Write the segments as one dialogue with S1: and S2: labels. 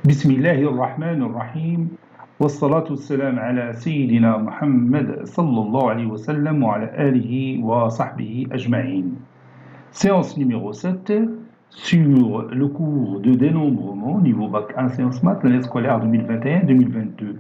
S1: بسم الله الرحمن الرحيم والصلاة والسلام على سيدنا محمد صلى الله عليه وسلم وعلى آله وصحبه أجمعين. Séance numéro 7 sur le cours de dénombrement niveau bac 1 sciences maths l'année scolaire 2021-2022.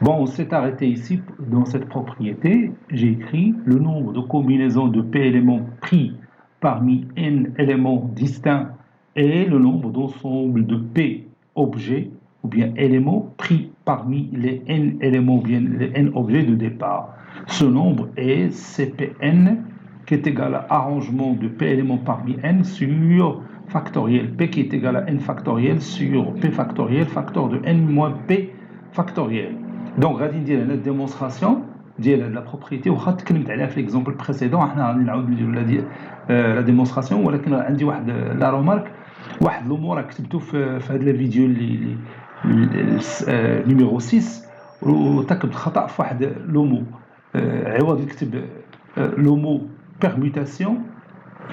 S1: Bon, on s'est arrêté ici dans cette propriété. J'ai écrit le nombre de combinaisons de P éléments pris parmi N éléments distincts et le nombre d'ensembles de P objets ou bien éléments pris parmi les N éléments ou bien les N objets de départ. Ce nombre est CPN qui est égal à arrangement de P éléments parmi N sur factoriel P qui est égal à N factoriel sur P factoriel facteur de N moins P factoriel. Donc غادي ندير هنا الديمونستراسيون ديال هاد لا بروبريتي واخا تكلمت عليها في ليكزومبل بريسيدون حنا غادي نعاود نديرو لا ديمونستراسيون ولكن عندي واحد لا رومارك واحد لومور راه كتبتو في هاد الفيديو اللي نيميرو 6 وتكتب خطا في واحد لومو عوض نكتب لومو بيرميتاسيون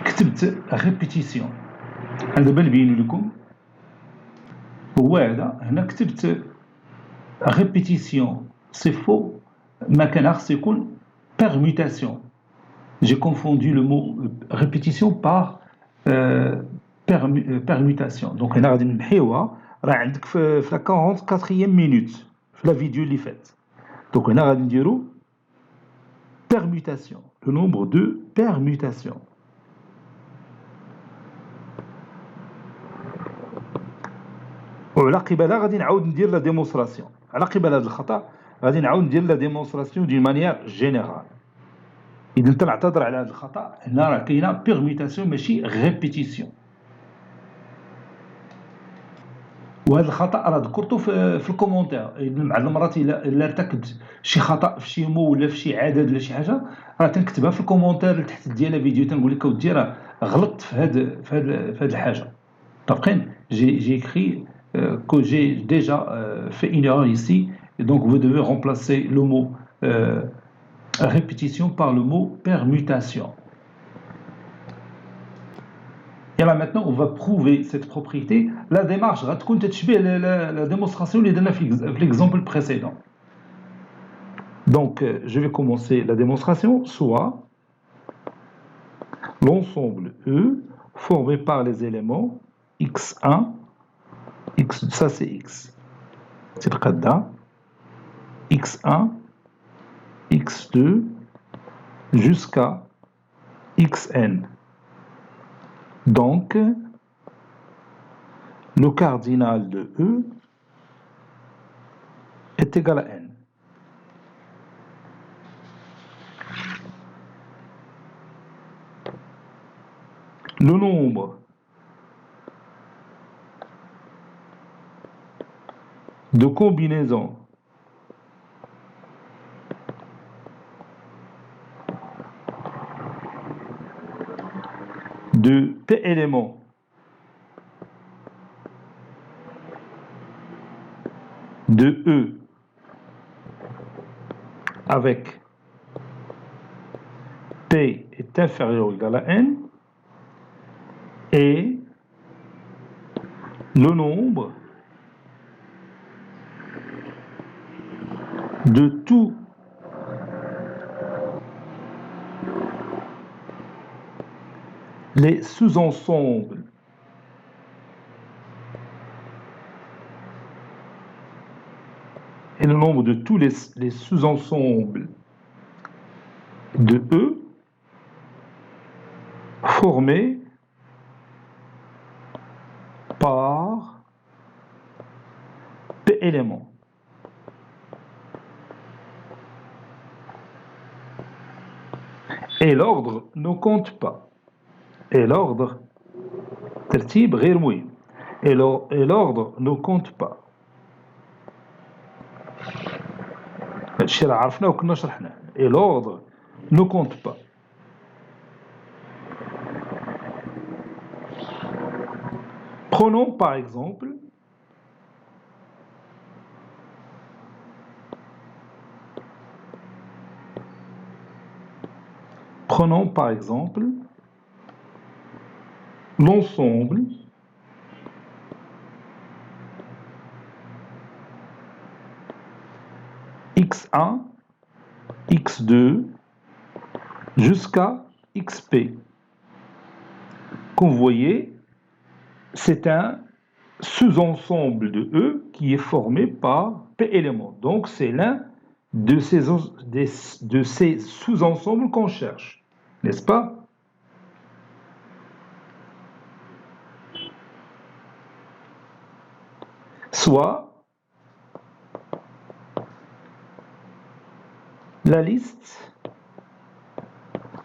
S1: كتبت ريبيتيسيون. انا دابا نبين لكم هو هذا هنا كتبت répétition, c'est faux. Maintenant, c'est quoi? Permutation. J'ai confondu le mot répétition par permutation. Donc, on a dit la 44e minute, la vidéo est faite. Donc, on a dit permutation, le nombre de permutations. وعلى قبالها غادي نعاود ندير لا ديمونستراسيون على قبال هذا الخطا غادي نعاود ندير لا ديمونستراسيون دي مانيير جينيرال. اذا تنعتذر على هذا الخطا هنا راه كاينه بيرميتاسيون ماشي ريبيتيسيون. وهذا الخطا راه ذكرته في الكومونتير. بعض المرات الا ارتكبت شي خطا في شي مو ولا في شي عدد ولا شي حاجه راه تنكتبها في الكومونتير تحت ديال الفيديو تنقول لك اودي راه غلطت في هذه الحاجه. طابقين j'ai écrit que j'ai déjà fait une erreur ici, et donc vous devez remplacer le mot répétition par le mot permutation. Et là maintenant, on va prouver cette propriété. La démarche va être la démonstration اللي درنا في l'exemple précédent. Donc, je vais commencer la démonstration, soit l'ensemble E formé par les éléments x1, x, ça c'est x. C'est le cas d'un x1, x2 jusqu'à xn. Donc, le cardinal de E est égal à n. Le nombre de combinaisons de P éléments de E avec P est inférieur ou égal à n et le nombre de tous les sous-ensembles et le nombre de tous les sous-ensembles de E formés par P éléments. Et l'ordre ne compte pas. Et l'ordre ترتيب غير مهم. Et l'ordre ne compte pas. هادشي راه عرفناه وكنا شرحناه. Et l'ordre ne compte pas. Prenons par exemple l'ensemble x1, x2, jusqu'à xp. Comme vous voyez, c'est un sous-ensemble de E qui est formé par P éléments. Donc, c'est l'un de ces sous-ensembles qu'on cherche, n'est-ce pas? Soit la liste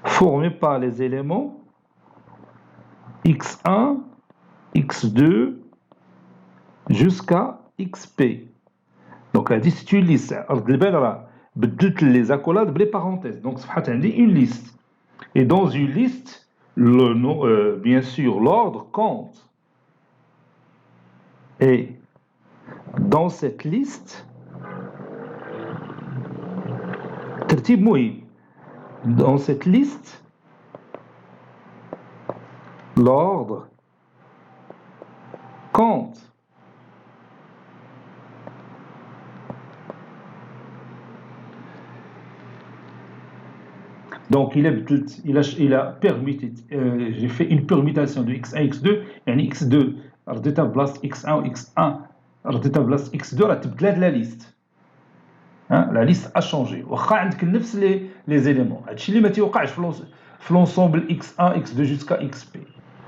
S1: formée par les éléments x1, x2 jusqu'à xp. Donc, la liste, c'est une liste. Les accolades, les parenthèses. Donc, c'est une liste. Et dans une liste, bien sûr, l'ordre compte. Et dans cette liste, dans cette liste, l'ordre compte. Donc, il a permis, j'ai fait une permutation de x1, x2, يعني x2 رديتها بلاصة x1 و x1 رديتها بلاصة x2 راه تبدلات la liste. La liste a changé. واخا عندك نفس les éléments. هادشي اللي ما تيوقعش في l'ensemble x1, x2 jusqu'à xp.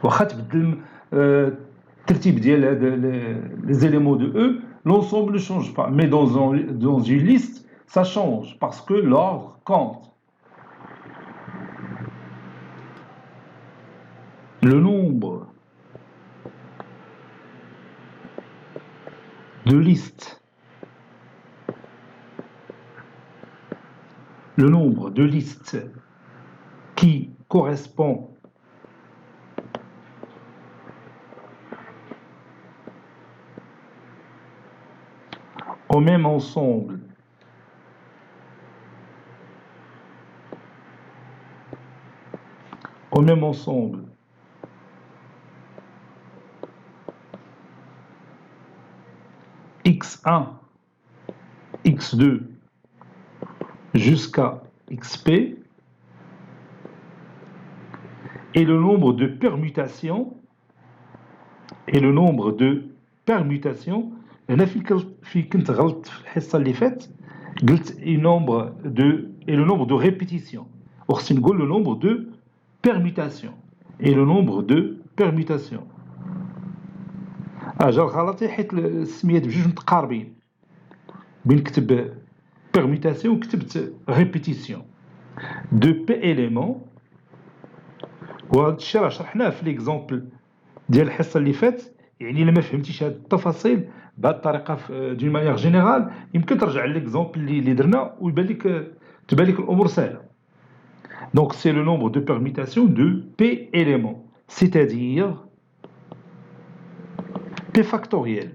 S1: واخا تبدل الترتيب ديال les éléments de E, l'ensemble ne change pas. Mais dans une liste, ça change parce que l'ordre compte. Le nombre de listes, qui correspond au même ensemble x1, x2 jusqu'à xp, et le nombre de permutations هنا في كنت غلط في الحصه اللي فاتت قلت et le nombre de répétitions. وخصني نقول le nombre de permutations et le nombre de permutations. جا غلطي حيت السميات بجوج متقاربين بين كتب permutation وكتبت répétition de p éléments. وهذا الشيء راه شرحناه في ليكزامبل ديال الحصه اللي فاتت. يعني الا ما فهمتيش هذه التفاصيل بهذه الطريقه دون مانيير جينيرال يمكن ترجع ليكزامبل اللي درنا ويبان لك تبان لك الامور سهله. Donc c'est le nombre de permutations de p éléments, c'est-à-dire p factoriel.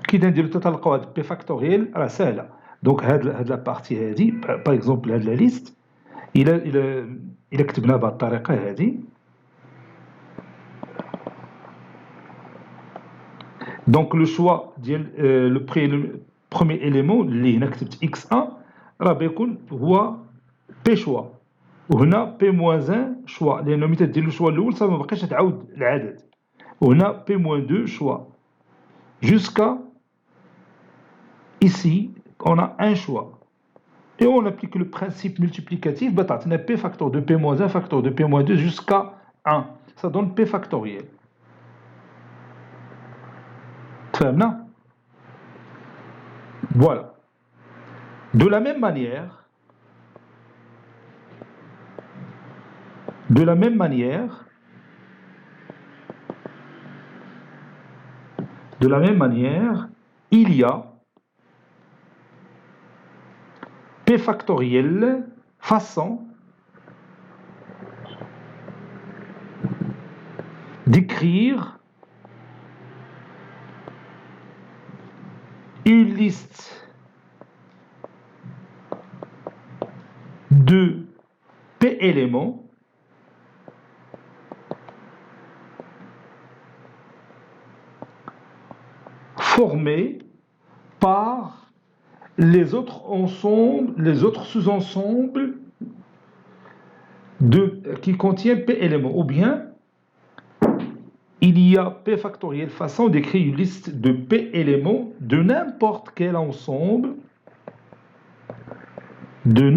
S1: كي نديرو تلقاو هاد p factoriel راه سهله. دونك هاد لا بارتي هادي باغ اكزومبل هاد لا ليست الى كتبناها بهاد الطريقه هادي. Donc le choix ديال le premier élément اللي هنا كتبت x1 راه بيكون هو p choix وهنا p-1 choix لانه ملي تدير لو choix الاول صافي ما بقيتش تعاود العدد. وهنا p-2 choix jusqu'à ici on a un choix et on applique le principe multiplicatif تعطينا p facteur de p-1 facteur de p-2 jusqu'à 1, ça donne p factoriel. تفهمنا؟ Voilà. De la même manière, il y a p factoriel façon d'écrire une liste de p éléments formés par les autres sous-ensembles qui contiennent P éléments, ou bien il y a P factoriel façon d'écrire une liste de P éléments de n'importe quel ensemble de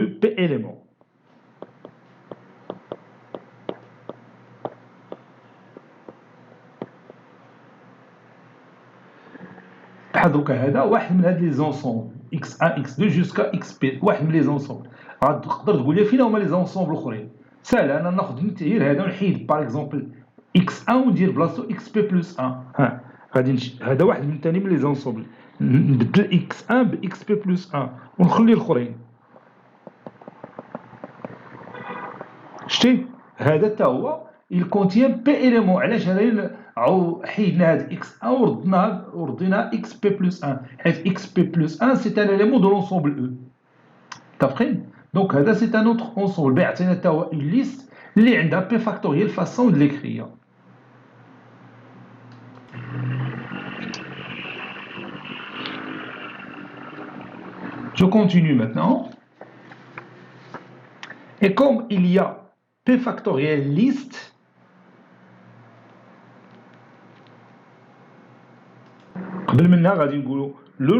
S1: P éléments. بحال هذا واحد من هاد لي زونسومبل x1 x2 jusqu'à xp واحد من لي زونسومبل غتقدر تقول لي فين هما لي زونسومبل الاخرين سهل انا ناخذ غير هذا ونحيد باغ اكزومبل x1 وندير بلاصتو xp بلس 1 ها غادي هذا واحد من ثاني من لي زونسومبل نبدل x1 ب xp بلس 1 ونخلي الاخرين شتي هذا حتى هو il contient P éléments علاش هذا حيدنا هذا x1 وردينا xp plus 1 حيث xp plus 1 c'est un élément de l'ensemble E متفقين دونك هذا c'est un autre ensemble بيعطينا حتى هو une liste اللي عندها P factoriel façon de l'écrire. Je continue maintenant. Et comme il y a P factoriel liste, قبل منها غادي نقولوا le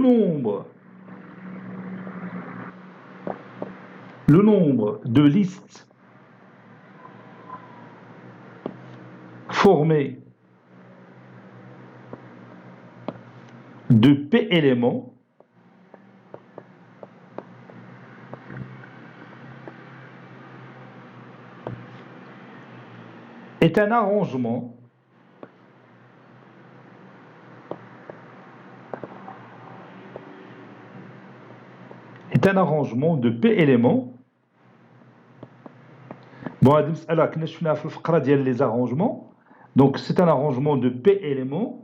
S1: nombre de listes formées de P éléments est un arrangement de P éléments. Bon, هذه المسألة كنا شفناها في الفقرة ديال les arrangements. Donc c'est un arrangement de P éléments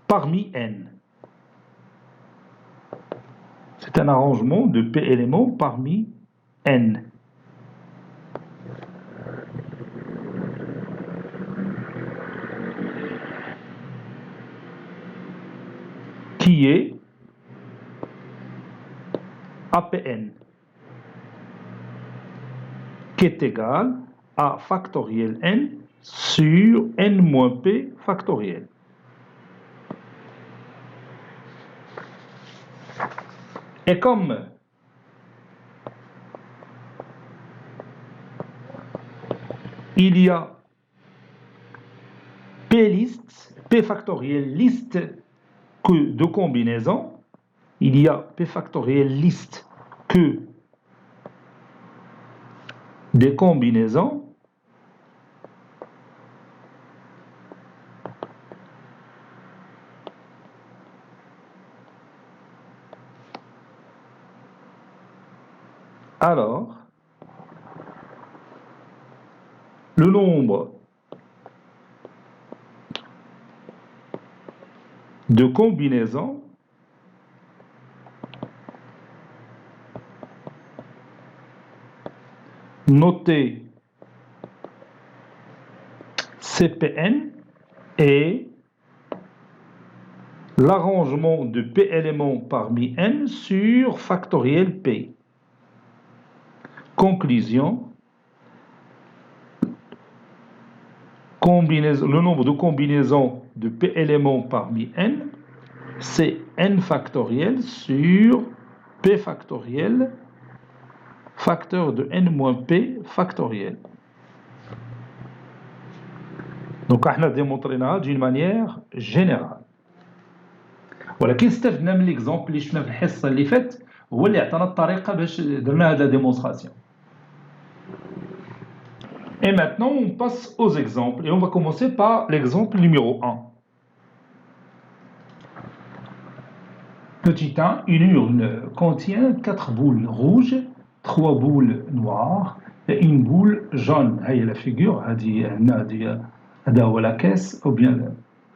S1: parmi n. C'est un arrangement de P éléments parmi n. Qui est APN, qui est égal à factoriel n sur n moins p factoriel. Et comme il y a p liste, p factoriel liste que de combinaisons, il y a p factoriel liste que des combinaisons, alors le nombre de combinaisons notées CPN est l'arrangement de P éléments parmi n sur factoriel P. Conclusion, le nombre de combinaisons de P éléments parmi n, c'est n factoriel sur P factoriel, facteur de n moins P factoriel. Donc احنا démontré d'une manière générale. ولكن استفدنا من l'exemple اللي شفنا في الحصة اللي فاتت هو اللي عطانا الطريقة باش درنا هذا démonstration. Et maintenant, on passe aux exemples. Et on va commencer par l'exemple numéro 1. Petit 1, une urne contient 4 boules rouges, 3 boules noires et une boule jaune. Là, il y a la figure, هذا هو la caisse, ou bien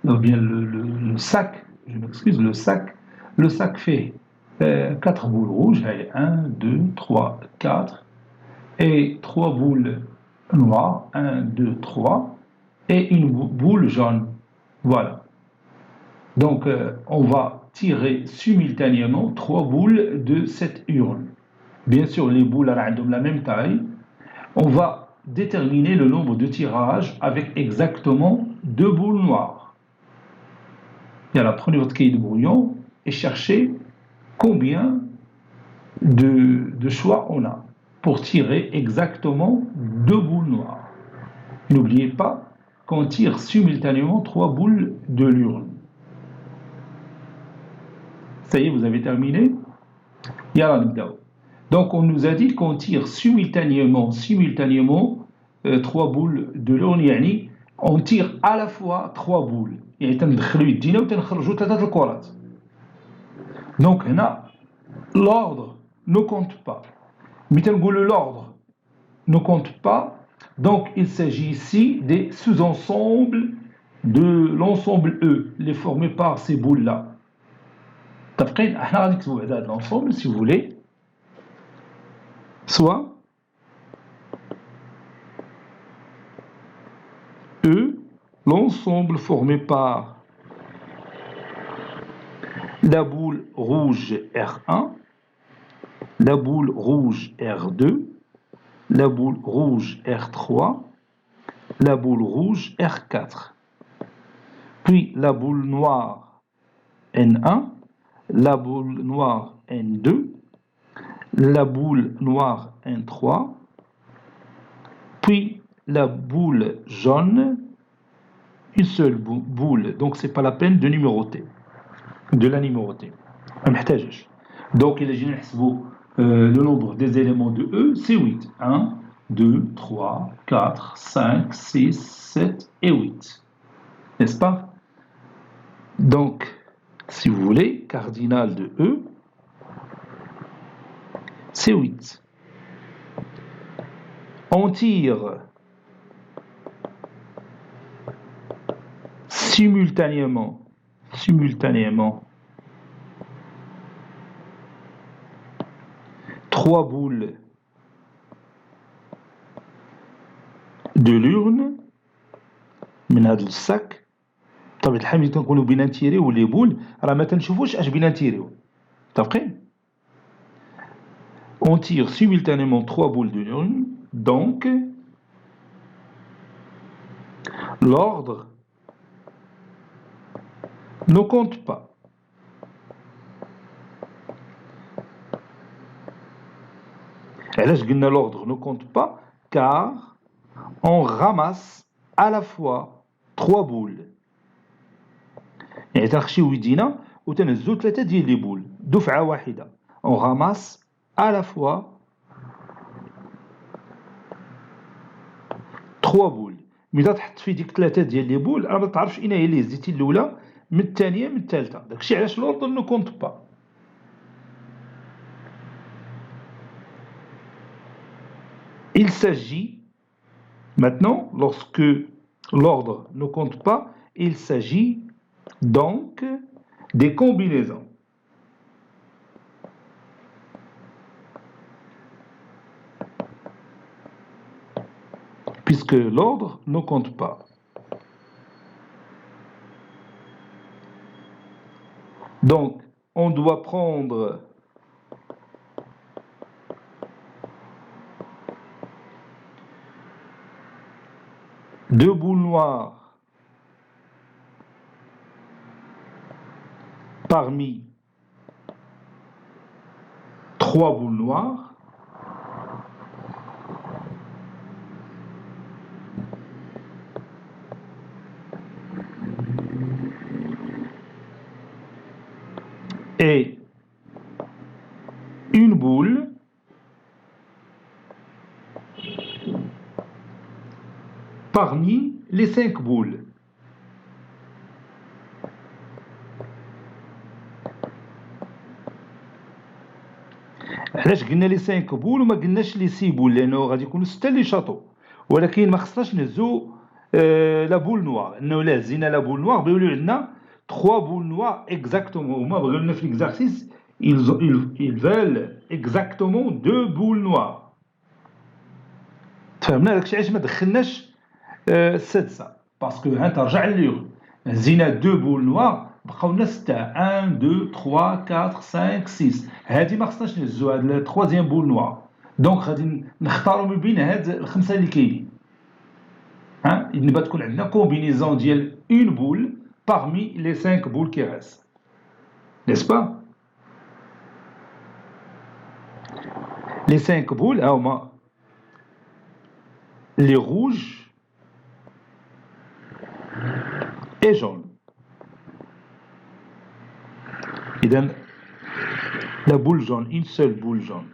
S1: le sac, je m'excuse, le sac. Le sac fait 4 boules rouges, 1, 2, 3, 4, et 3 boules noire, 1, 2, 3, et une boule jaune. Voilà. Donc, on va tirer simultanément 3 boules de cette urne. Bien sûr, les boules ont la même taille. On va déterminer le nombre de tirages avec exactement 2 boules noires. Et alors, prenez votre cahier de brouillon et cherchez combien de choix on a pour tirer exactement 2 boules noires. N'oubliez pas qu'on tire simultanément 3 boules de l'urne. Ça y est, vous avez terminé? Donc, on nous a dit qu'on tire simultanément 3 boules de l'urne, يعني on tire à la fois 3 boules. يعني تندخلوا يدينا وتنخرجوا 3 الكرات. Donc, هنا l'ordre ne compte pas. Mais l'ordre ne compte pas. Donc, il s'agit ici des sous-ensembles de l'ensemble E, les formés par ces boules-là. متفقين؟ احنا غادي نكتبوا بعدا هذا l'ensemble si vous voulez. Soit E, l'ensemble formé par la boule rouge R1, la boule rouge R2, la boule rouge R3, la boule rouge R4, puis la boule noire N1, la boule noire N2, la boule noire N3, puis la boule jaune, une seule boule, donc c'est pas la peine de numéroter, de la numéroter. Donc il a le nombre des éléments de E, c'est 8. 1, 2, 3, 4, 5, 6, 7 et 8. N'est-ce pas? Donc, si vous voulez, cardinal de E, c'est 8. On tire simultanément 3 boules de l'urne من هذا الساك. بطبيعة الحال ملي كنقولوا بينا نتيريو لي بول راه ما تنشوفوش اش بينا نتيريو. متفقين؟ On tire simultanément 3 boules de l'urne, donc l'ordre ne compte pas. علاش قلنا l'ordre ne compte pas? Car on ramasse à la fois 3 boules. يعني تنخشيو يدينا وتنهزو 3 ديال لي بول دفعة واحدة. On ramasse à la fois 3 boules. ملي تحط في ديك 3 ديال لي بول راه ما تعرفش اين هي اللي هزيتي الاولى من الثانيه من الثالثه. داكشي علاش l'ordre ne compte pas. Il s'agit maintenant, lorsque l'ordre ne compte pas, il s'agit donc des combinaisons. Puisque l'ordre ne compte pas. Donc, on doit prendre deux boules noires parmi 3 boules noires. Et une boule parmi les 5 boules. علاش قلنا لي 5 بول وما قلناش لي 6 بول؟ لانه غادي يكونوا 6 اللي شاطو، ولكن ما خصناش نهزو لا بول نوار، انه لا هزينا لا بول نوار بيوليو عندنا 3 بول نوار اكزاكتومون. هما بغاو لنا في ليكزارسيس ils veulent exactement 2 boules noires. تفهمنا داكشي علاش ما دخلناش السادسه باسكو ها ترجع لليوم زينا دو بول نوار بقاو لنا 6 1 2 3 4 5 6 هادي ما خصناش نهزو هاد التروازيام بول نوار دونك غادي نختاروا من بين هاد الخمسه اللي كاينين ها نبغى تكون عندنا كومبينيزون ديال اون بول parmi les 5 boules qui restent n'est-ce pas les 5 boules هما les rouges et jaunes إذن la boule jaune une seule boule jaune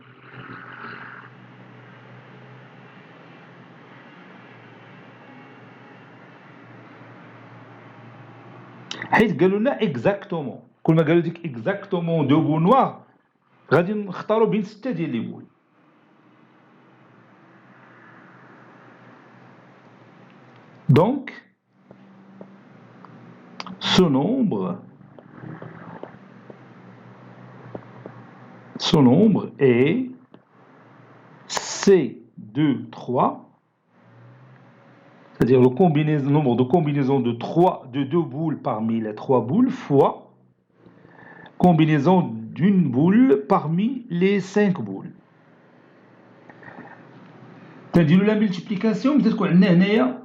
S1: حيت قالوا لنا اكزاكتومون كل ما قالوا ديك اكزاكتومون دو بول نوار غادي نختاروا بين 6 ديال لي بول donc ce nombre est C2 3 c'est-à-dire le nombre de combinaisons de 2 boules parmi les 3 boules fois combinaison d'une boule parmi les 5 boules. C'est-à-dire la multiplication, peut-être qu'on a hnaya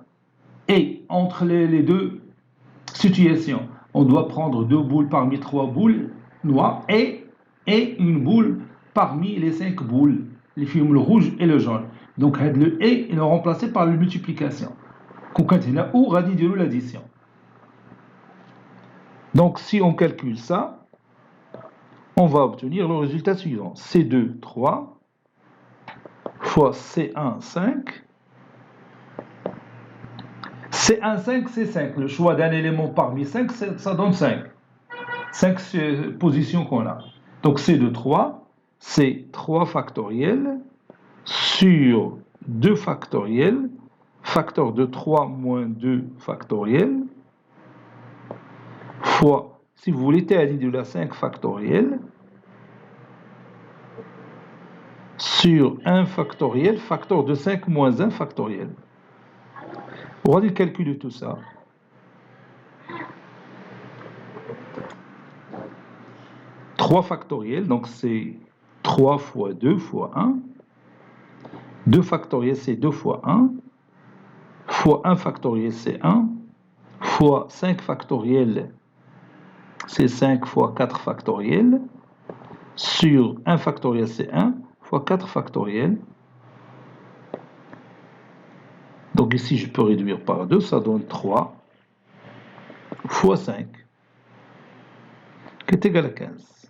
S1: et entre les deux situations, on doit prendre 2 boules parmi 3 boules noires et une boule parmi les 5 boules, les films le rouge et le jaune. Donc le et est remplacé par la multiplication. Ou radis de l'addition. Donc si on calcule ça, on va obtenir le résultat suivant. C2, 3 fois C1, 5. C1, 5, c'est 5. Le choix d'un élément parmi 5, ça donne 5. 5 positions qu'on a. Donc C2, 3, c'est 3 factoriel sur 2 factoriel, facteur de 3 moins 2 factoriel, fois, si vous voulez, t de la 5 factoriel, sur 1 factoriel, facteur de 5 moins 1 factoriel. On va calculer tout ça. Trois factoriels, donc c'est 3 fois 2 fois 1. 2 factoriel, c'est 2 fois 1. Fois 1 factoriel, c'est 1. Fois 5 factoriel, c'est 5 fois 4 factoriel. Sur 1 factoriel, c'est 1. Fois 4 factoriel. Donc ici, je peux réduire par 2, ça donne 3 fois 5, qui est égal à 15.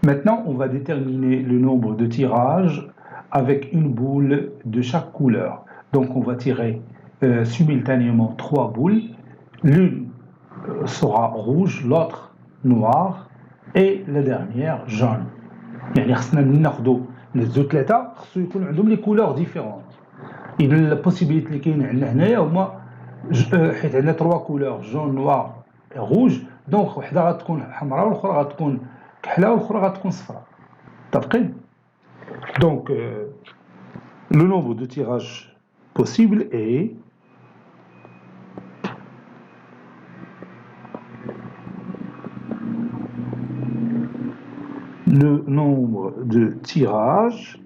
S1: Maintenant, on va déterminer le nombre de tirages avec une boule de chaque couleur. Donc, on va tirer simultanément 3 boules. L'une sera rouge, l'autre noire et la dernière jaune. يعني خصنا ناخذوا نهزوا ثلاثه خصو يكون عندهم لي كولور ديفيرون. اذا البوسيبيليتي اللي كاين عندنا هنايا هما حيت عندنا 3 كولور جون نوار روج دونك وحده غتكون حمراء والاخرى غتكون كحله والاخرى غتكون صفراء. متفقين؟ دونك le nombre de tirages possible est le nombre de tirages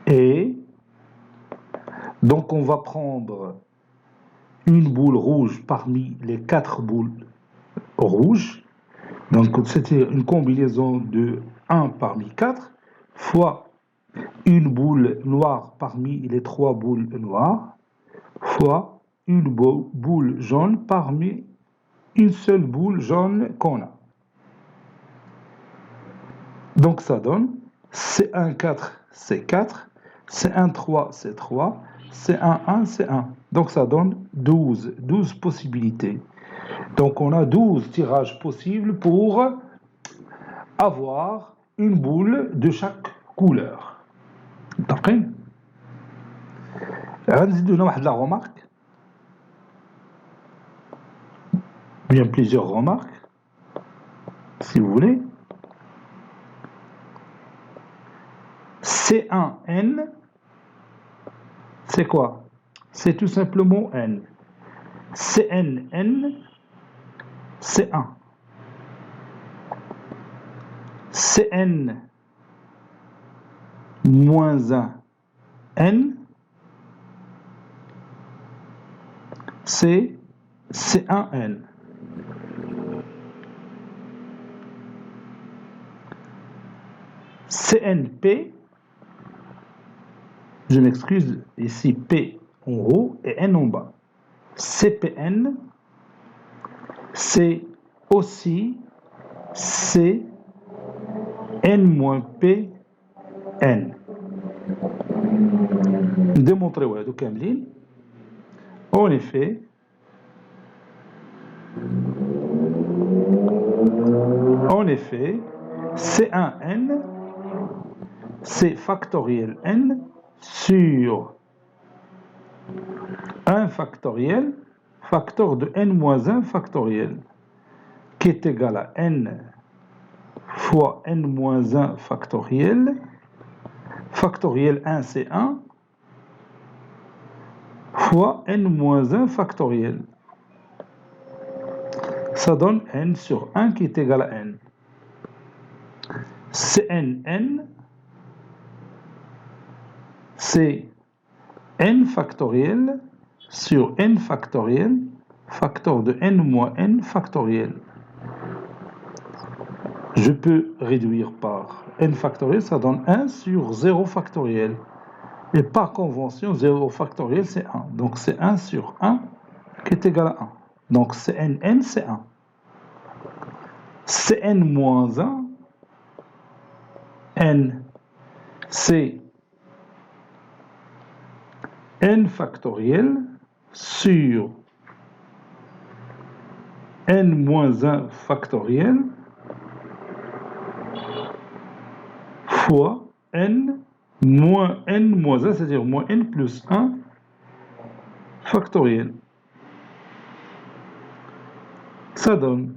S1: est, donc on va prendre une boule rouge parmi les 4 boules rouges, donc c'était une combinaison de 1 parmi 4 fois une boule noire parmi les 3 boules noires fois une boule jaune parmi une seule boule jaune qu'on a. Donc ça donne C1, 4, c'est 4, C1, 3, c'est 3, C1, 1, c'est 1. Donc ça donne 12 possibilités. Donc on a 12 tirages possibles pour avoir une boule de chaque couleur. متفقين؟ غنزيدو هنا واحد لا remarque. bien plusieurs remarques, si vous voulez. C1n, c'est quoi? C'est tout simplement n. Cnn, c'est 1. Cn moins 1 n, c'est C1n. CNP, je m'excuse, ici P en haut et N en bas. CPN, c'est aussi C N-P N. Démontrer Wadou Kamlin. En effet, C1N, c'est factoriel N sur 1 factoriel, facteur de N-1 factoriel, qui est égal à N fois N-1 factoriel, factoriel 1 c'est 1, fois N-1 factoriel. Ça donne N sur 1 qui est égal à N. Cnn, c'est N factoriel sur N factoriel, facteur de N moins N factoriel. Je peux réduire par N factoriel, ça donne 1 sur 0 factoriel. Et par convention, 0 factoriel, c'est 1. Donc, c'est 1 sur 1 qui est égal à 1. Donc, Cnn, c'est 1. Cn moins 1, N, c'est N factoriel sur N moins 1 factoriel fois N moins N moins 1, c'est-à-dire moins N plus 1 factoriel. Ça donne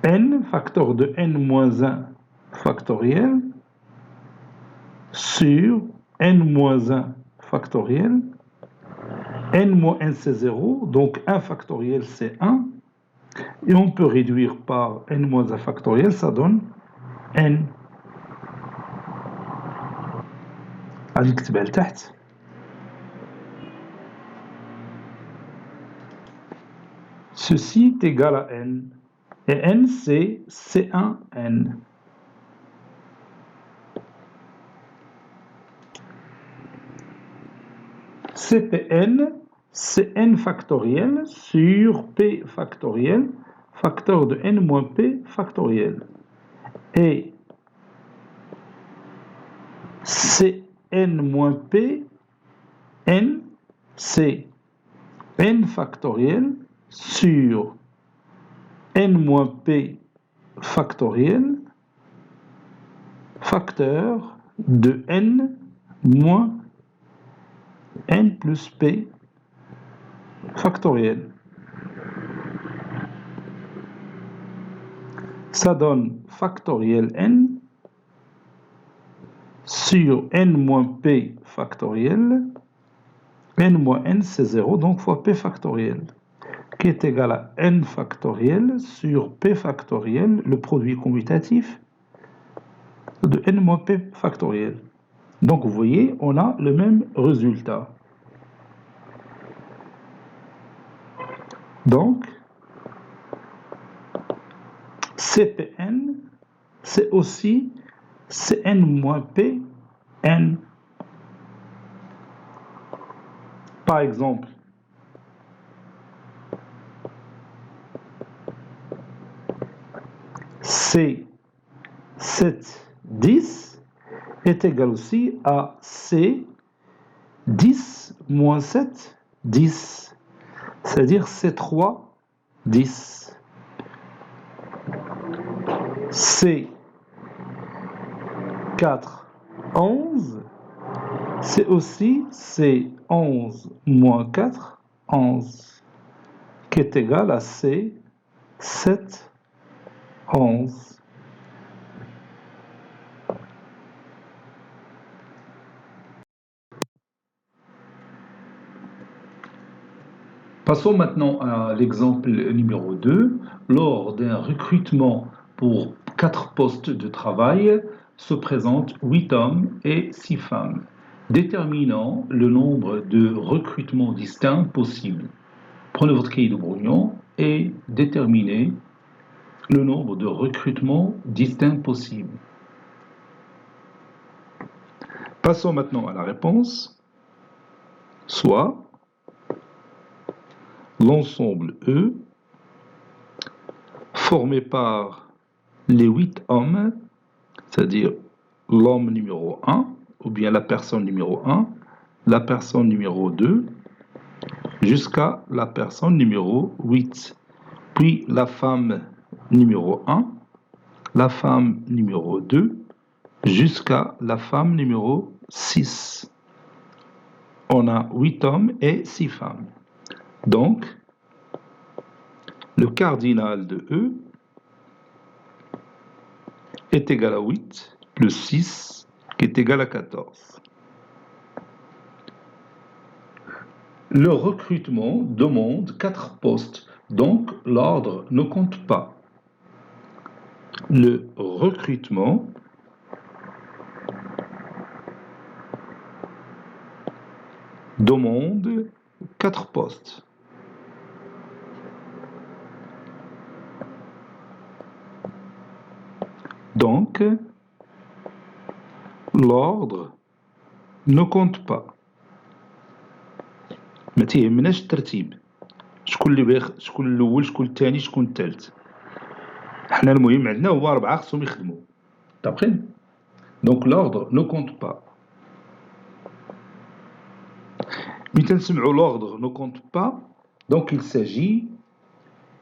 S1: N, facteur de N moins 1 factoriel, sur N moins 1 factoriel. N moins N c'est 0, donc 1 factoriel c'est 1. Et on peut réduire par N moins 1 factoriel, ça donne N. Ceci est égal à N. Et N, c'est C1N. CPN, c'est N factoriel sur P factoriel, facteur de N moins P factoriel. Et Cn moins P, N, c'est N factoriel sur N moins P factoriel, facteur de N moins N plus P factoriel. Ça donne factoriel N sur N moins P factoriel. N moins N c'est 0, donc fois P factoriel, qui est égal à N factoriel sur P factoriel, le produit commutatif de N moins P factoriel. Donc vous voyez, on a le même résultat. Donc, CPN, c'est aussi Cn moins P, N. Par exemple, C7,10 est égal aussi à C10 moins 7, 10. C'est-à-dire C3,10. C4,11 C'est aussi C 11 moins 4, 11, qui est égal à C 7, 11. Passons maintenant à l'exemple numéro 2. Lors d'un recrutement pour 4 postes de travail, se présentent 8 hommes et 6 femmes, déterminant le nombre de recrutements distincts possibles. Prenez votre cahier de brouillon et déterminez le nombre de recrutements distincts possibles. Passons maintenant à la réponse. Soit l'ensemble E formé par les 8 hommes, c'est-à-dire l'homme numéro 1, ou bien la personne numéro 1, la personne numéro 2, jusqu'à la personne numéro 8. Puis la femme numéro 1, la femme numéro 2, jusqu'à la femme numéro 6. On a 8 hommes et 6 femmes. Donc, le cardinal de E est égal à 8 plus 6 qui est égal à 14. Le recrutement demande 4 postes, donc l'ordre ne compte pas. Le recrutement demande 4 postes. Donc, l'ordre ne compte pas. ما تيهمناش الترتيب، شكون الأول شكون الثاني شكون الثالث. حنا المهم عندنا هو 4 خصهم يخدموا. D'après. Donc l'ordre ne compte pas. Mais l'ordre ne compte pas, donc il s'agit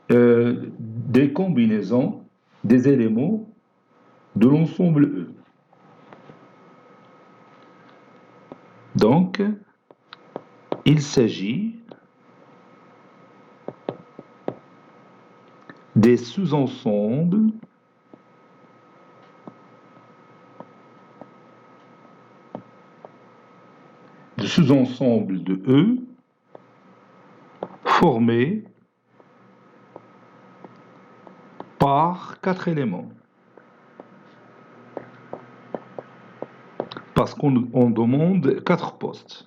S1: des combinaisons des éléments de l'ensemble E. Donc, il s'agit des sous-ensembles de E formés par 4 éléments. Parce qu'on demande 4 postes.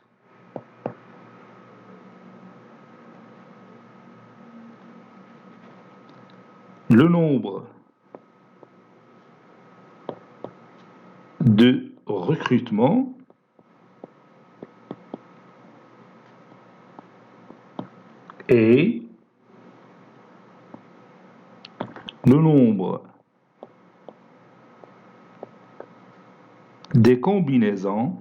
S1: Le nombre de recrutement est le nombre des combinaisons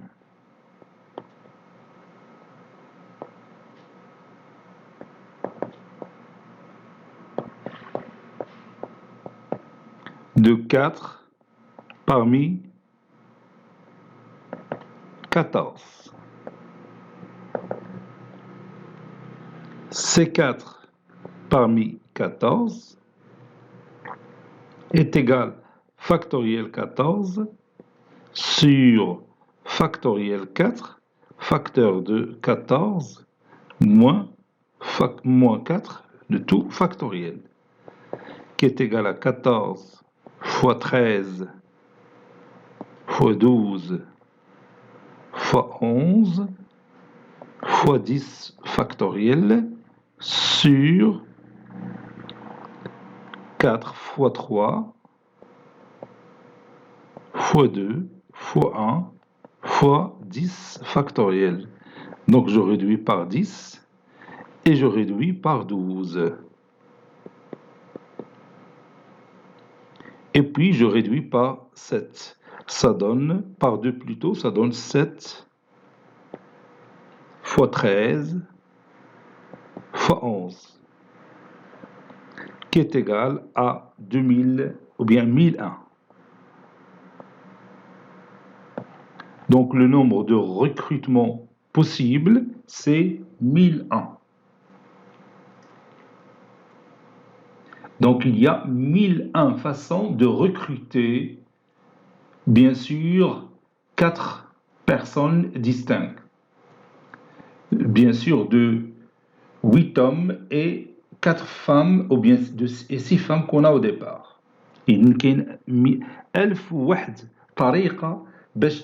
S1: de 4 parmi 14. Ces 4 parmi 14 est égal factoriel 14 sur factoriel 4, facteur de 14, moins 4 de tout factoriel, qui est égal à 14 fois 13 fois 12 fois 11 fois 10 factoriel sur 4 fois 3 fois 2 fois 1 fois 10 factoriel. Donc je réduis par 10 et je réduis par 12. Et puis je réduis par 7. Ça donne, par 2 plutôt, ça donne 7 fois 13 fois 11, qui est égal à 2000 ou bien 1001. Donc le nombre de recrutements possibles, c'est 1001. Donc il y a 1001 façons de recruter, bien sûr, 4 personnes distinctes. Bien sûr, de 8 hommes et 4 femmes, ou bien et 6 femmes qu'on a au départ. يمكن 1001 طريقة باش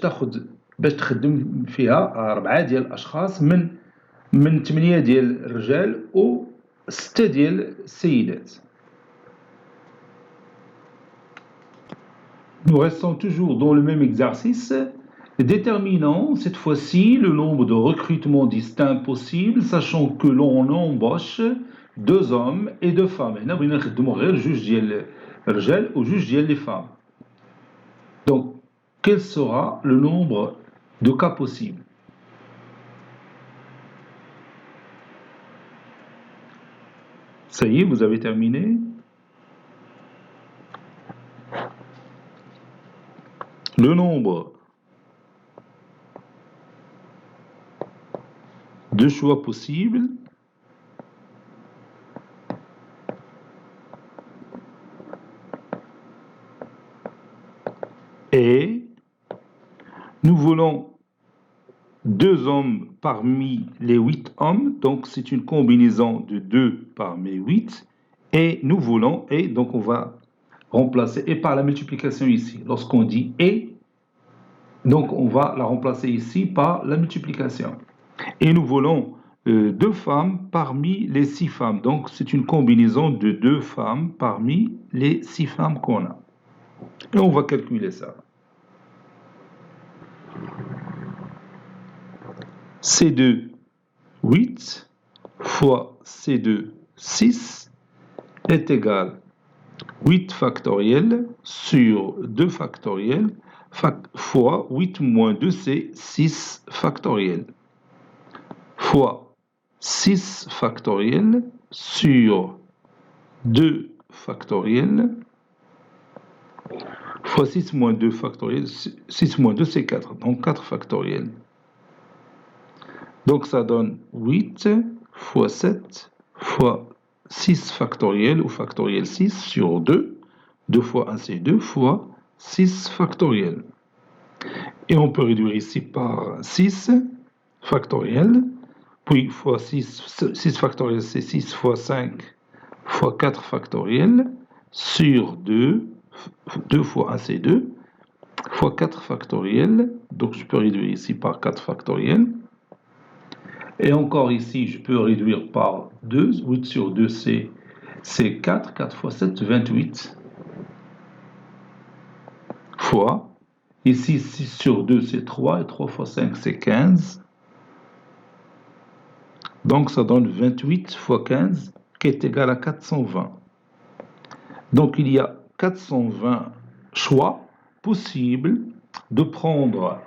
S1: تخدم فيها 4 ديال الأشخاص من 8 ديال الرجال و 6 ديال السيدات. Nous restons toujours dans le même exercice. Déterminons cette fois-ci le nombre de recrutements distincts possibles, sachant que l'on embauche 2 hommes et 2 femmes. هنا بغينا نخدموا غير جوج ديال الرجال وجوج ديال les femmes. Donc, quel sera le nombre de cas possibles? Ça y est, vous avez terminé? Le nombre de choix possibles et nous voulons 2 hommes parmi les 8 hommes, donc c'est une combinaison de 2 parmi 8, et nous voulons, et donc on va remplacer, et par la multiplication ici, lorsqu'on dit et, donc on va la remplacer ici par la multiplication. Et nous voulons 2 femmes parmi les 6 femmes, donc c'est une combinaison de 2 femmes parmi les 6 femmes qu'on a. Et on va calculer ça. C2, 8 fois C2, 6 est égal 8 factoriel sur 2 factoriel fois 8 moins 2, c'est 6 factoriel fois 6 factoriel sur 2 factoriel fois 6 moins 2 factoriel. 6 moins 2, c'est 4, donc 4 factoriel. Donc ça donne 8 fois 7 fois 6 factoriel ou factoriel 6 sur 2. 2 fois 1 c'est 2 fois 6 factoriel. Et on peut réduire ici par 6 factoriel. Puis fois 6 factoriel c'est 6 fois 5 fois 4 factoriel sur 2. 2 fois 1 c'est 2 fois 4 factoriel. Donc je peux réduire ici par 4 factoriel. Et encore ici, je peux réduire par 2. 8 sur 2, c'est 4. 4 fois 7, 28. Fois. Ici, 6 sur 2, c'est 3. Et 3 fois 5, c'est 15. Donc, ça donne 28 fois 15, qui est égal à 420. Donc, il y a 420 choix possibles de prendre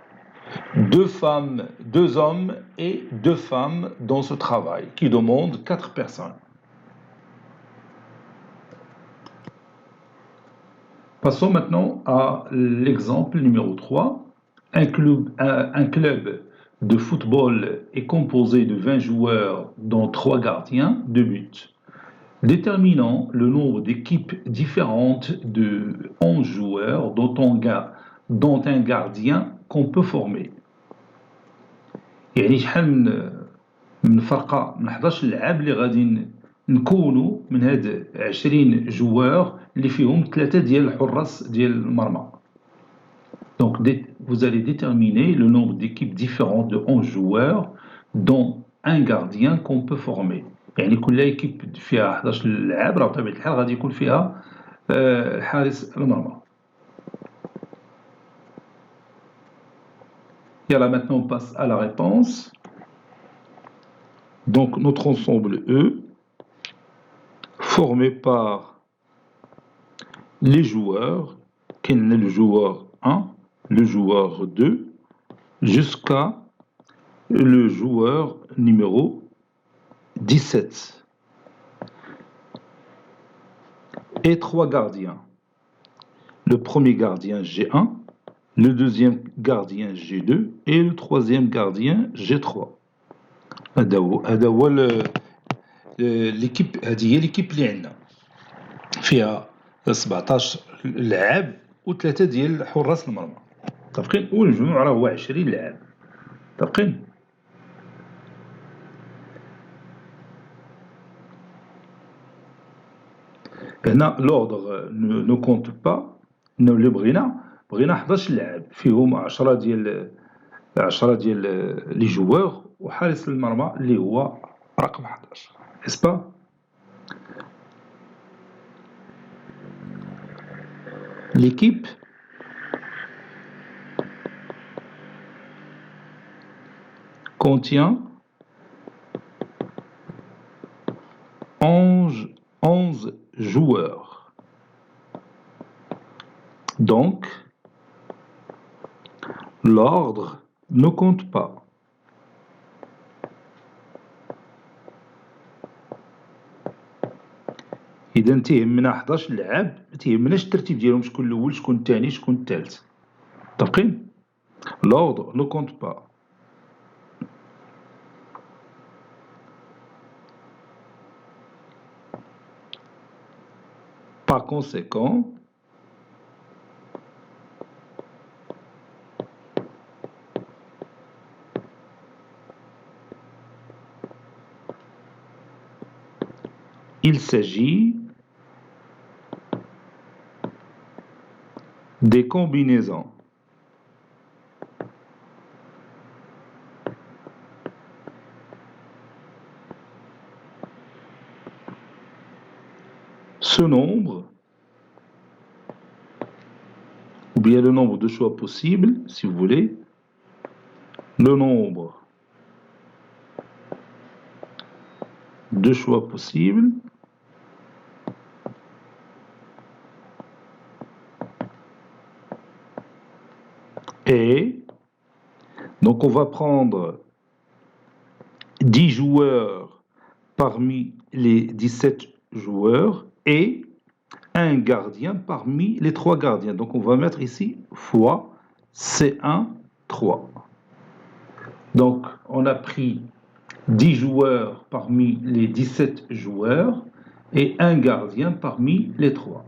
S1: 2 femmes, 2 hommes et 2 femmes dans ce travail qui demande 4 personnes. Passons maintenant à l'exemple numéro 3. Un club de football est composé de 20 joueurs dont 3 gardiens de but. Déterminons le nombre d'équipes différentes de 11 joueurs dont un gardien qu'on peut former. يعني شحال من فرقة من 11 لاعب اللي غادي نكونوا من هاد 20 جوار اللي فيهم 3 ديال الحراس ديال المرمى. Donc vous allez déterminer le nombre d'équipes différentes de 11 joueurs dont un gardien qu'on peut former. يعني كل équipe فيها 11 لاعب راه بطبيعة الحال غادي يكون فيها حارس المرمى. Et là maintenant on passe à la réponse. Donc notre ensemble E, formé par les joueurs, quel est le joueur 1, le joueur 2, jusqu'à le joueur numéro 17. Et 3 gardiens. Le premier gardien G1, le deuxième gardien G2 et le troisième gardien G3. هذا هو l'équipe. هذه هي l'équipe اللي عندنا فيها 17 لاعب و3 ديال حراس المرمى متفقين، والمجموع راه هو 20 لاعب متفقين. هنا لوردر نو كونت با، اللي بغينا 11 لاعب فيهم 10 ديال لي جوار وحارس المرمى اللي هو رقم 11 اسبا. L'équipe contient 11 joueurs. Donc, l'ordre ne compte pas. إذا تيهمنا 11 لاعب، ما تيهمناش الترتيب ديالهم شكون الأول شكون الثاني شكون الثالث متفقين. L'ordre ne compte pas. Par conséquent, il s'agit des combinaisons. Ce nombre, ou bien le nombre de choix possibles, si vous voulez, le nombre de choix possibles et donc on va prendre 10 joueurs parmi les 17 joueurs et un gardien parmi les 3 gardiens. Donc on va mettre ici fois C1 3. Donc on a pris 10 joueurs parmi les 17 joueurs et un gardien parmi les 3.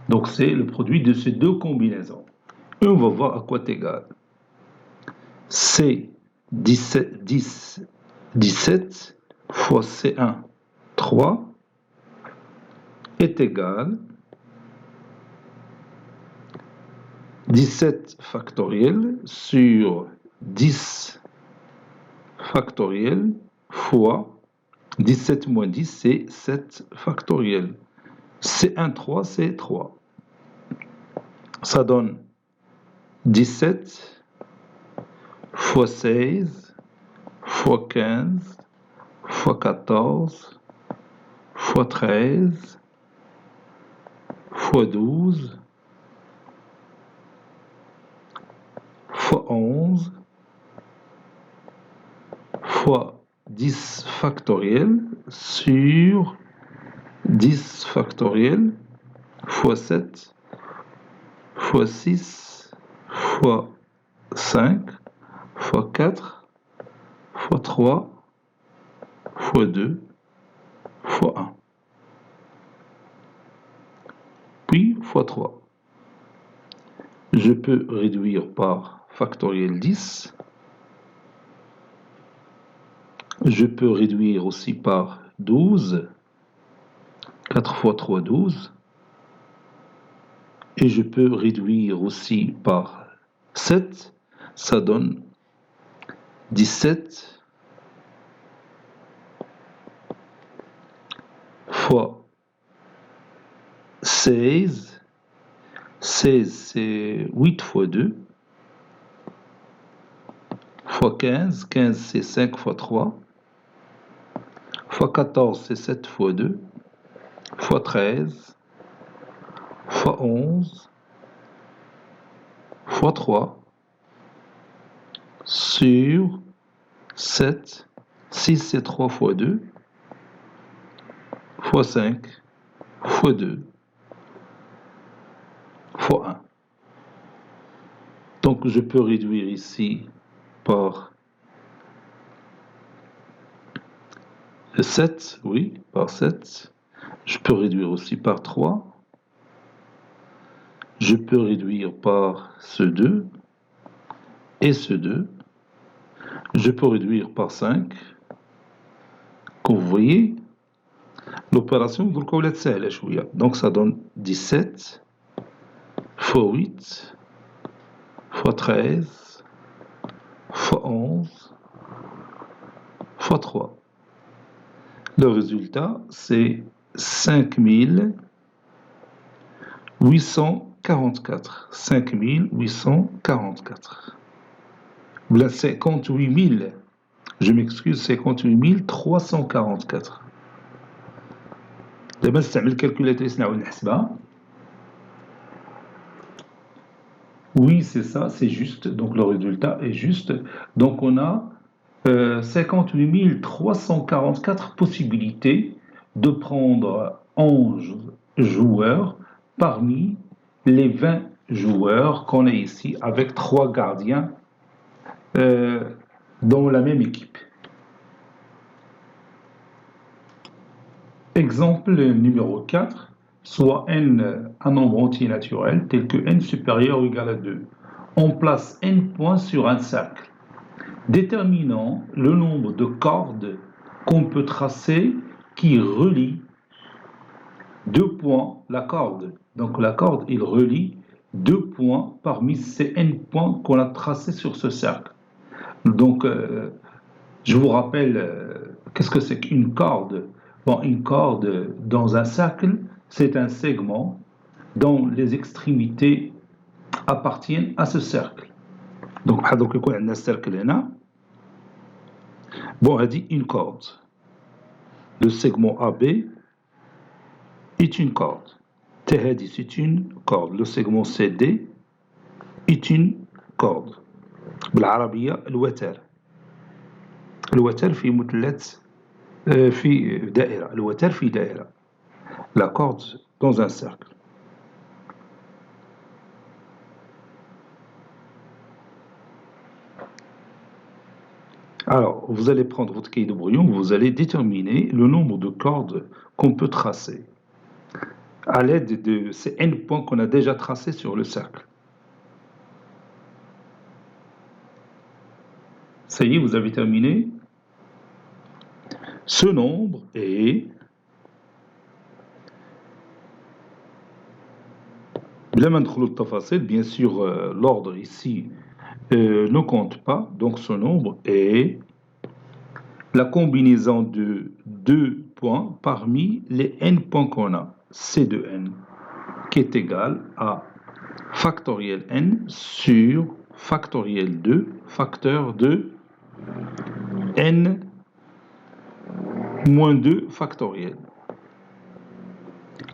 S1: Donc c'est le produit de ces deux combinaisons. Et on va voir à quoi c'est égal. C'est 17 fois C1 3 est égal 17 factoriel sur 10 factoriel fois 17 moins 10 c'est 7 factoriel. C1 3 c'est 3. Ça donne 17 fois 16 fois 15 fois 14 fois 13 fois 12 fois 11 fois 10 factoriel sur 10 factoriel fois 7 fois 6 fois 5 fois 4 fois 3 fois 2 fois 1 puis fois 3. Je peux réduire par factoriel 10. Je peux réduire aussi par 12. 4 fois 3, 12. Et je peux réduire aussi par 7. Ça donne 17 fois 16. 16 c'est 8 fois 2. Fois 15. 15 c'est 5 fois 3. Fois 14 c'est 7 fois 2. Fois 13. Fois 11. Fois 3. Sur 7. 6 c'est 3 fois 2. Fois 5. Fois 2. Fois 1. Donc je peux réduire ici par 7, oui, par 7. Je peux réduire aussi par 3. Je peux réduire par ce 2 et ce 2. Je peux réduire par 5. Comme vous voyez, l'opération donc ça donne 17 fois 8 fois 13 fois 11 fois 3. Le résultat, c'est 5844. 5844. Là, 58 000. Je m'excuse, 58 344. دابا نستعمل الكالكولاتريس نعاود نحسبها. Oui, c'est ça, c'est juste. Donc le résultat est juste. Donc on a 58 344 possibilités de prendre 11 joueurs parmi les 20 joueurs qu'on a ici avec 3 gardiens dans la même équipe. Exemple numéro 4, soit n un nombre entier naturel tel que n supérieur ou égal à 2. On place n points sur un cercle, déterminant le nombre de cordes qu'on peut tracer qui relie 2 points la corde. Donc la corde, il relie 2 points parmi ces n points qu'on a tracés sur ce cercle. Donc, je vous rappelle, qu'est-ce que c'est qu'une corde? Bon, une corde dans un cercle, c'est un segment dont les extrémités appartiennent à ce cercle. Donc, par exemple, quand on a un cercle là, bon, on dit une corde. Le segment AB est une corde. THD, c'est une corde. Le segment CD est une corde. بالعربية الوتر. الوتر في مثلث في دائرة. الوتر في دائرة. La corde dans un cercle. Alors, vous allez prendre votre cahier de brouillon, vous allez déterminer le nombre de cordes qu'on peut tracer à l'aide de ces n points qu'on a déjà tracés sur le cercle. Ça y est, vous avez terminé. Ce nombre est... Bien sûr, l'ordre ici ne compte pas, donc ce nombre est la combinaison de 2 points parmi les n points qu'on a, C de n, qui est égal à factoriel n sur factoriel 2, facteur de n moins 2 factoriel,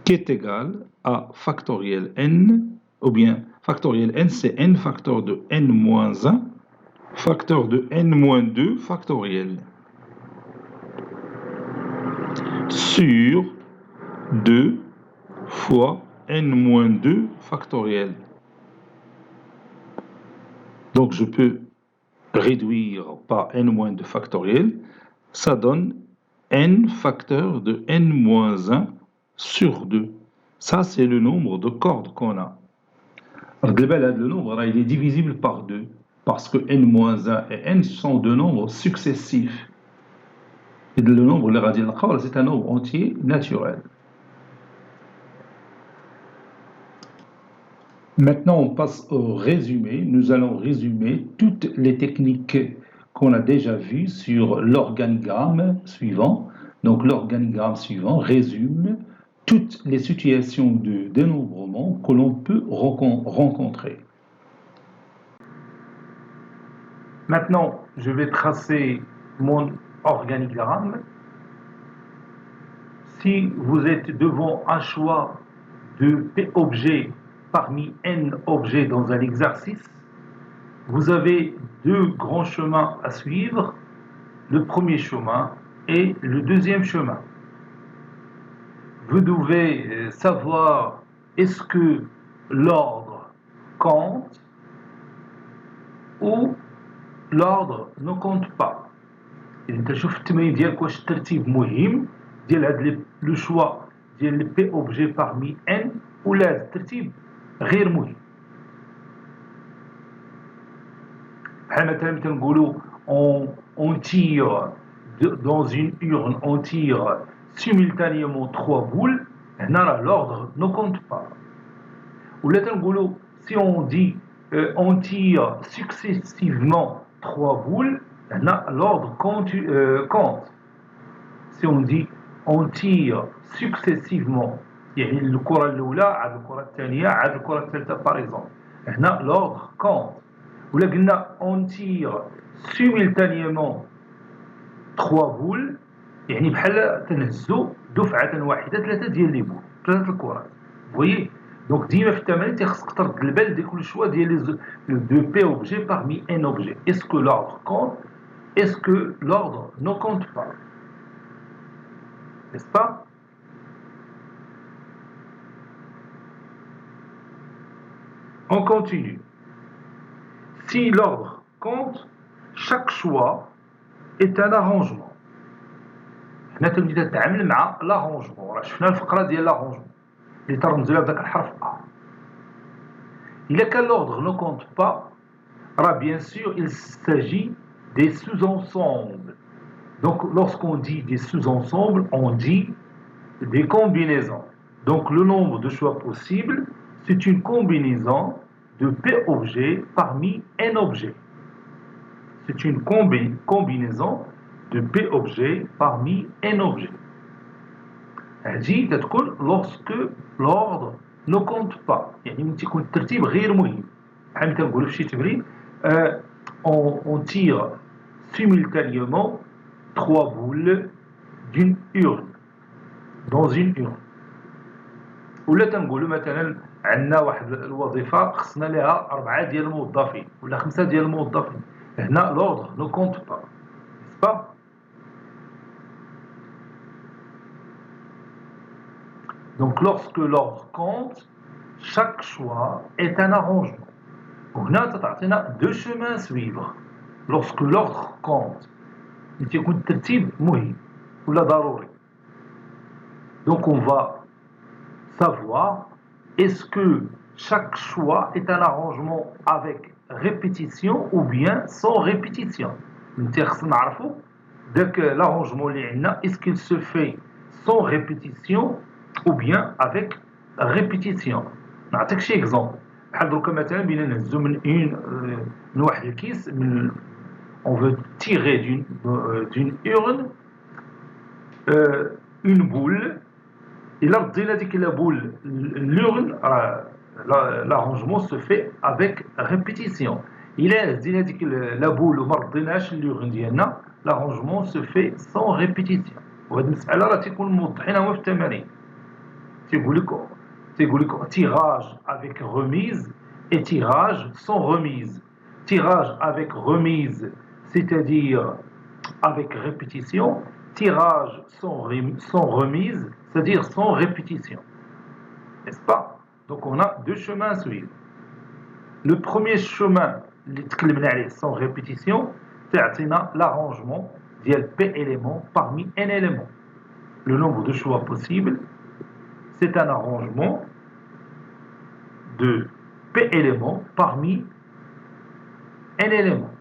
S1: qui est égal à factoriel n, ou bien factoriel n, c'est n facteur de n moins 1, facteur de n moins 2 factoriel, sur 2 fois n moins 2 factoriel. Donc je peux réduire par n moins 2 factoriel, ça donne n facteur de n moins 1 sur 2. Ça, c'est le nombre de cordes qu'on a. Le nombre, il est divisible par 2, parce que n-1 et n sont deux nombres successifs. Et le nombre, le radial, c'est un nombre entier naturel. Maintenant, on passe au résumé. Nous allons résumer toutes les techniques qu'on a déjà vues sur l'organigramme suivant. Donc, l'organigramme suivant résume toutes les situations de dénombrement que l'on peut rencontrer. Maintenant, je vais tracer mon organigramme. Si vous êtes devant un choix de P objets parmi n objets dans un exercice, vous avez deux grands chemins à suivre, le premier chemin et le deuxième chemin. Vous devez savoir est-ce que l'ordre compte où l'ordre ne compte pas. انت شوف التمرين ديالك واش الترتيب مهم ديال هاد لو شوا ديال بي اوبجي parmi n ولا هاد الترتيب غير مهم. بحال مثلا تنقولوا on tire dans une urne on tire simultanément 3 boules, هنا راه l'ordre ne compte pas. ولا تنقولوا si on dit on tire successivement 3 boules, هنا l'ordre compte. Si on dit on tire successivement يعني الكرة الأولى عاد الكرة الثانية عاد الكرة الثالثة par exemple, هنا l'ordre compte. ولا قلنا on tire simultanément 3 boules يعني بحال تنهزوا دفعة واحدة 3 ديال لي بول 3 الكرات. فويي دونك ديما في التمارين تيخصك ترد البال ديال كل شويه ديال دو بي اوبجي parmi ان اوبجي. Est-ce que l'ordre compte? Est-ce que l'ordre ne compte pas? N'est-ce pas? On continue. Si l'ordre compte, chaque choix est un arrangement. هنا تبدا تتعامل مع l'arrangement. راه شفنا الفقره ديال l'arrangement اللي ترمز لها بداك الحرف A. إلا كان l'ordre ne compte pas, bien sûr il s'agit des sous-ensembles. Donc lorsqu'on dit des sous-ensembles, on dit des combinaisons. Donc le nombre de choix possibles, c'est une combinaison de P objets parmi N objets. C'est une combinaison de P objets parmi N objets. هذه تتكون lorsque l'ordre ne compte pas. يعني من تيكون الترتيب غير مهم. بحال كنقولوا في شي تمرين on tire simultanément 3 boules d'une urne dans une urne. ولا تنقولوا مثلا عندنا واحد الوظيفه خصنا لها 4 ديال الموظفين ولا 5 ديال الموظفين. هنا l'ordre ne compte pas. N'est-ce pas? Donc lorsque l'ordre compte, chaque choix est un arrangement. وهنا تعطينا deux chemins à suivre. Lorsque l'ordre compte, يكون الترتيب مهم ولا ضروري. Donc on va savoir est-ce que chaque choix est un arrangement avec répétition ou bien sans répétition. خصنا نعرفوا داك l'arrangement اللي عندنا est-ce qu'il se fait sans répétition ou bien avec répétition. نعطيك شي exemple. بحال دروكا مثلا بينا نهزو من واحد الكيس on veut tirer d'une urne une boule. إلا ردينا ديك لا بول l'urne l'arrangement se fait avec répétition. إلا هزينا ديك لا بول وما رديناش l'urne ديالنا l'arrangement se fait sans répétition. وهاد المسألة راه تيكون موضحينها في التمارين. تيقول لك tirage avec remise et tirage sans remise. Tirage avec remise, c'est-à-dire avec répétition. Tirage sans remise, c'est-à-dire sans répétition. N'est-ce pas? Donc on a deux chemins à suivre. Le premier chemin, sans répétition, c'est l'arrangement ديال P éléments parmi N éléments. Le nombre de choix possibles, c'est un arrangement de P éléments parmi N éléments.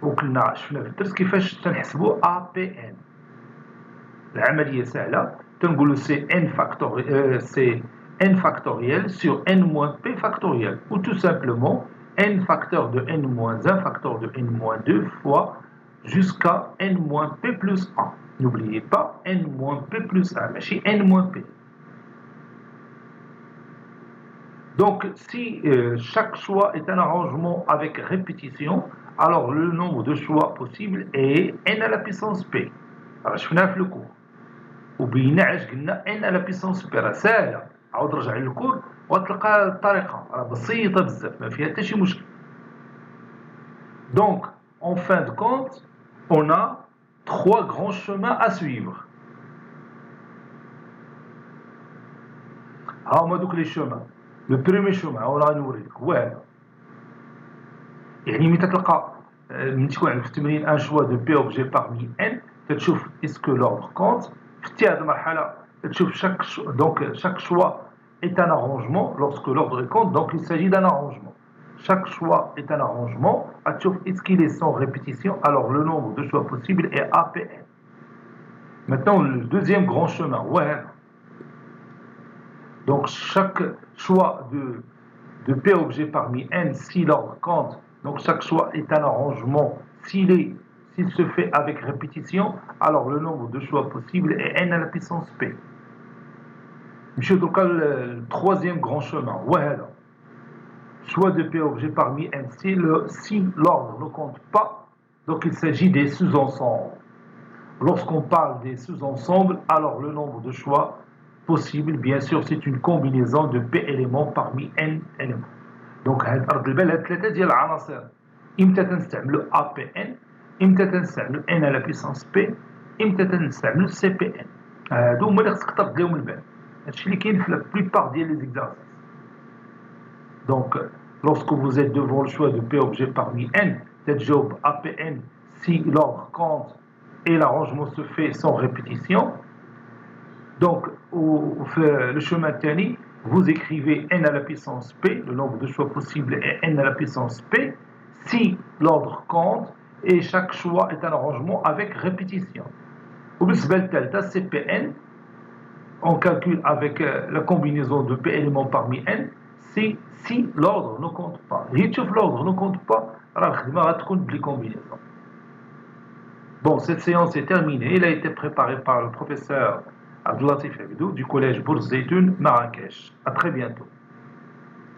S1: وكنا شفنا في الدرس كيفاش تنحسبوا APN. العملية سهلة تنقولوا c'est n factoriel sur n moins p factoriel ou tout simplement n facteur de n moins 1 facteur de n moins 2 fois jusqu'à n moins p plus 1. N'oubliez pas n moins p plus 1, ماشي n moins p. Donc si chaque choix est un arrangement avec répétition, alors le nombre de choix possibles est n à la puissance p. راه شفناها في الكور وبينا علاش قلنا n à la puissance p. راه ساهله، عاود رجع للكور وتلقى الطريقه راه بسيطه بزاف ما فيها حتى شي مشكل. Donc en fin de compte on a 3 grands chemins à suivre. ها هما دوك لي chemins. Le premier chemin ورانا نوريك هو هذا. يعني ملي تلقى ملي تكون عندك في التمرين ان شوا دو بي اوبجي بارمي ان تتشوف اسكو لوردر كونت. في هذه المرحله تشوف chaque choix est un arrangement lorsque l'ordre est compte, donc il s'agit d'un arrangement. Chaque choix est un arrangement. Est-ce qu'il est sans répétition? Alors le nombre de choix possibles est APN. Maintenant, le deuxième grand chemin, ouais. Donc chaque choix de P objet parmi N, si l'ordre compte, donc chaque choix est un arrangement. S'il se fait avec répétition, alors le nombre de choix possibles est N à la puissance P. Monsieur, donc le troisième grand chemin, ouais. Choix de P objet parmi N, si l'ordre ne compte pas, donc il s'agit des sous-ensembles. Lorsqu'on parle des sous-ensembles, alors le nombre de choix possibles, bien sûr, c'est une combinaison de P éléments parmi N éléments. Donc, هاد الثلاثة ديال العناصر إمتى تنستعملوا APN، إمتى تنستعملوا N à la puissance P، إمتى تنستعملوا CPN. هادو هما اللي خصك ترد لهم البال. هادشي اللي كاين في la plupart ديال les exercices. Donc, lorsque vous êtes devant le choix de P objet parmi N, تتجاوب APN si l'ordre compte et l'arrangement se fait sans répétition. Donc, le chemin الثاني, vous écrivez n à la puissance p, le nombre de choix possibles est n à la puissance p, si l'ordre compte et chaque choix est un arrangement avec répétition. وبالنسبة للثالثة CPN, on calcule avec la combinaison de p éléments parmi n, si l'ordre ne compte pas. Si l'ordre ne compte pas, راه الخدمة غتكون بلي combinaison. Bon, cette séance est terminée. Elle a été préparée par le professeur Abdelatif Abidou du collège Bourz Zeytoun, Marrakech. À très bientôt.